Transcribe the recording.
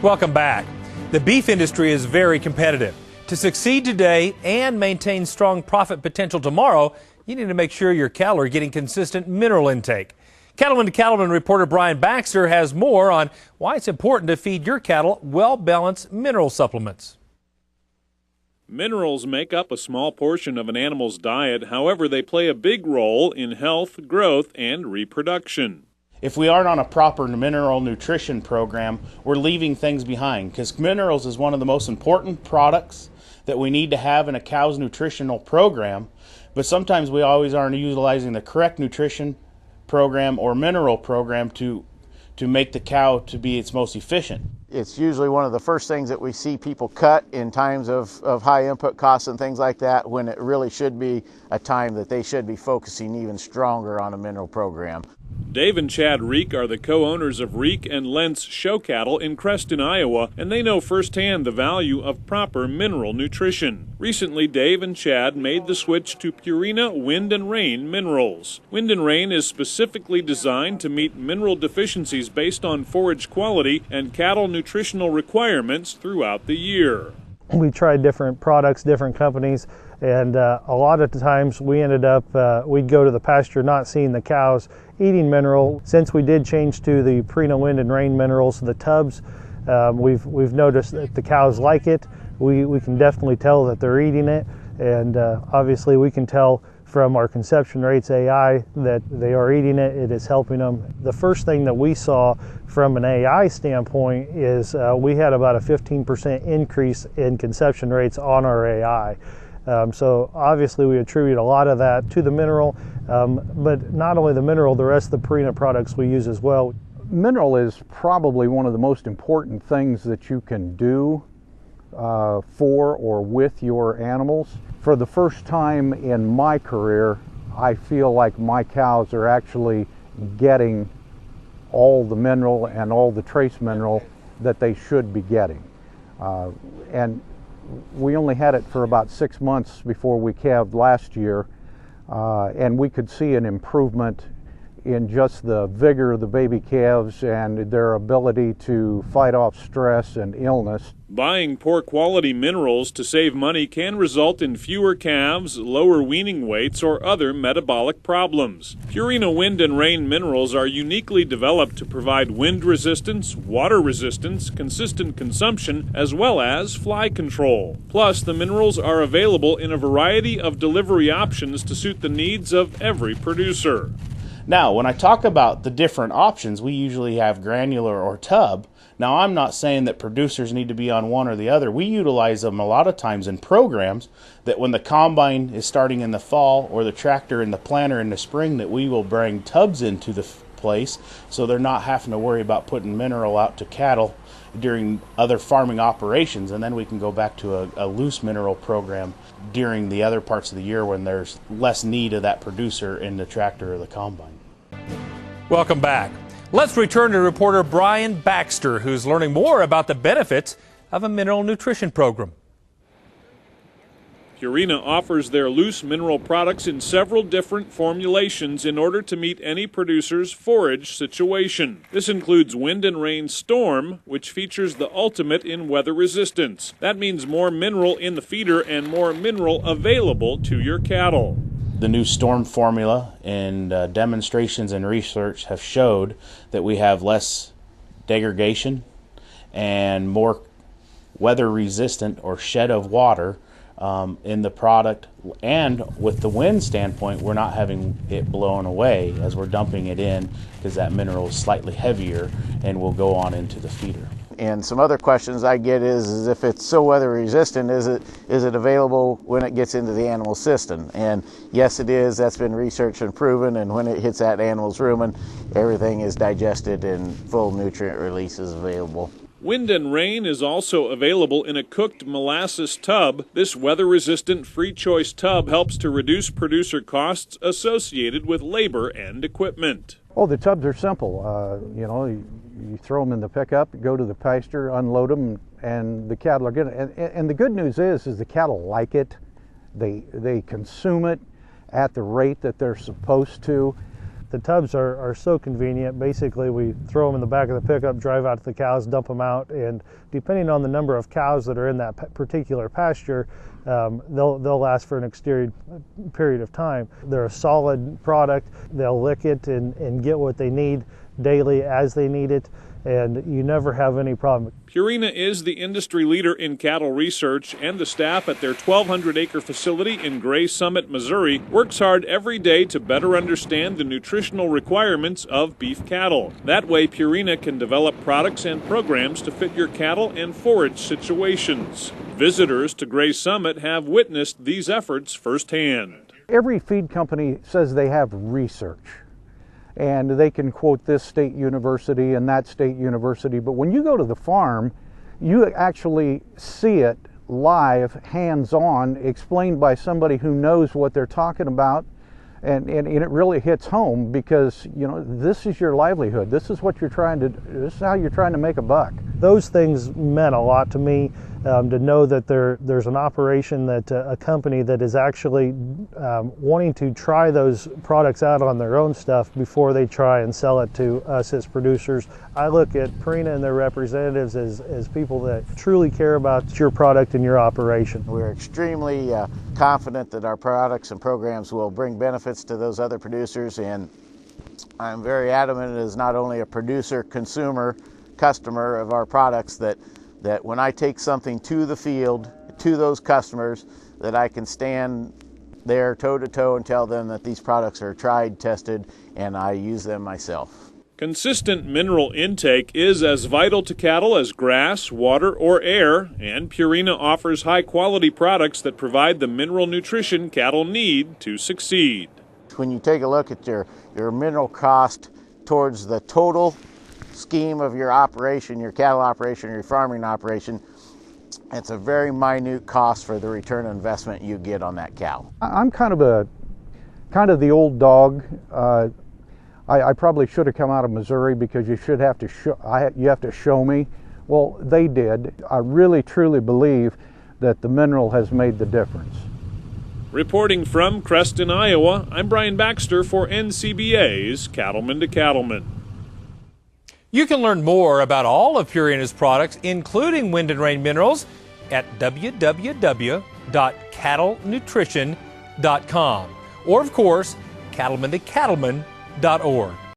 Welcome back. The beef industry is very competitive. To succeed today and maintain strong profit potential tomorrow, you need to make sure your cattle are getting consistent mineral intake. Cattleman to Cattleman reporter Brian Baxter has more on why it's important to feed your cattle well-balanced mineral supplements. Minerals make up a small portion of an animal's diet. However, they play a big role in health, growth, and reproduction. If we aren't on a proper mineral nutrition program, we're leaving things behind, because minerals is one of the most important products that we need to have in a cow's nutritional program, but sometimes we always aren't utilizing the correct nutrition program or mineral program to make the cow to be its most efficient. It's usually one of the first things that we see people cut in times of high input costs and things like that, when it really should be a time that they should be focusing even stronger on a mineral program. Dave and Chad Reek are the co-owners of Reek and Lentz Show Cattle in Creston, Iowa, and they know firsthand the value of proper mineral nutrition. Recently, Dave and Chad made the switch to Purina Wind and Rain minerals. Wind and Rain is specifically designed to meet mineral deficiencies based on forage quality and cattle nutritional requirements throughout the year. We tried different products, different companies, and a lot of the times we ended up, we'd go to the pasture not seeing the cows eating mineral. Since we did change to the Purina Wind and Rain minerals, the tubs, we've noticed that the cows like it. We can definitely tell that they're eating it, and obviously we can tell from our conception rates AI that they are eating it. It is helping them. The first thing that we saw from an AI standpoint is we had about a 15% increase in conception rates on our AI. So obviously we attribute a lot of that to the mineral, but not only the mineral, the rest of the Purina products we use as well. Mineral is probably one of the most important things that you can do for or with your animals. For the first time in my career, I feel like my cows are actually getting all the mineral and all the trace mineral that they should be getting. And we only had it for about 6 months before we calved last year, and we could see an improvement in just the vigor of the baby calves and their ability to fight off stress and illness. Buying poor quality minerals to save money can result in fewer calves, lower weaning weights, or other metabolic problems. Purina Wind and Rain minerals are uniquely developed to provide wind resistance, water resistance, consistent consumption, as well as fly control. Plus, the minerals are available in a variety of delivery options to suit the needs of every producer. Now, when I talk about the different options, we usually have granular or tub. Now, I'm not saying that producers need to be on one or the other. We utilize them a lot of times in programs that when the combine is starting in the fall or the tractor and the planter in the spring, that we will bring tubs into the place so they're not having to worry about putting mineral out to cattle during other farming operations, and then we can go back to a loose mineral program during the other parts of the year when there's less need of that producer in the tractor or the combine. Welcome back. Let's return to reporter Brian Baxter, who's learning more about the benefits of a mineral nutrition program. Purina offers their loose mineral products in several different formulations in order to meet any producer's forage situation. This includes Wind and Rain Storm, which features the ultimate in weather resistance. That means more mineral in the feeder and more mineral available to your cattle. The new Storm formula and demonstrations and research have showed that we have less degradation and more weather resistant or shed of water in the product, and with the wind standpoint, we're not having it blown away as we're dumping it in, because that mineral is slightly heavier and will go on into the feeder. And some other questions I get is if it's so weather resistant, is it available when it gets into the animal system? And yes, it is. That's been researched and proven, and when it hits that animal's rumen, everything is digested and full nutrient release is available. Wind and Rain is also available in a cooked molasses tub. This weather-resistant free-choice tub helps to reduce producer costs associated with labor and equipment. Oh, the tubs are simple. You throw them in the pickup, go to the pasture, unload them, and the cattle are good. And the good news is the cattle like it. They consume it at the rate that they're supposed to. The tubs are so convenient. Basically, we throw them in the back of the pickup, drive out to the cows, dump them out, and depending on the number of cows that are in that particular pasture, they'll last for an extended period of time. They're a solid product. They'll lick it and get what they need daily as they need it, and you never have any problem. Purina is the industry leader in cattle research, and the staff at their 1,200-acre facility in Gray Summit, Missouri, works hard every day to better understand the nutritional requirements of beef cattle. That way, Purina can develop products and programs to fit your cattle and forage situations. Visitors to Gray Summit have witnessed these efforts firsthand. Every feed company says they have research, and they can quote this state university and that state university, but when you go to the farm, you actually see it live, hands-on, explained by somebody who knows what they're talking about, and it really hits home because, you know, this is your livelihood. This is what you're trying to, this is how you're trying to make a buck. Those things meant a lot to me, to know that there's an operation, that a company that is actually wanting to try those products out on their own stuff before they try and sell it to us as producers. I look at Purina and their representatives as people that truly care about your product and your operation. We're extremely confident that our products and programs will bring benefits to those other producers, and I'm very adamant as not only a producer, consumer, customer of our products that when I take something to the field, to those customers, that I can stand there toe to toe and tell them that these products are tried, tested, and I use them myself. Consistent mineral intake is as vital to cattle as grass, water, or air, and Purina offers high-quality products that provide the mineral nutrition cattle need to succeed. When you take a look at your mineral cost towards the total scheme of your operation, your cattle operation, your farming operation, it's a very minute cost for the return on investment you get on that cow. I'm kind of the old dog. I probably should have come out of Missouri because you have to show me. Well, they did. I really truly believe that the mineral has made the difference. Reporting from Creston, Iowa, I'm Brian Baxter for NCBA's Cattleman to Cattleman. You can learn more about all of Purina's products, including Wind and Rain minerals, at www.cattlenutrition.com, or of course, cattlemantocattleman.org.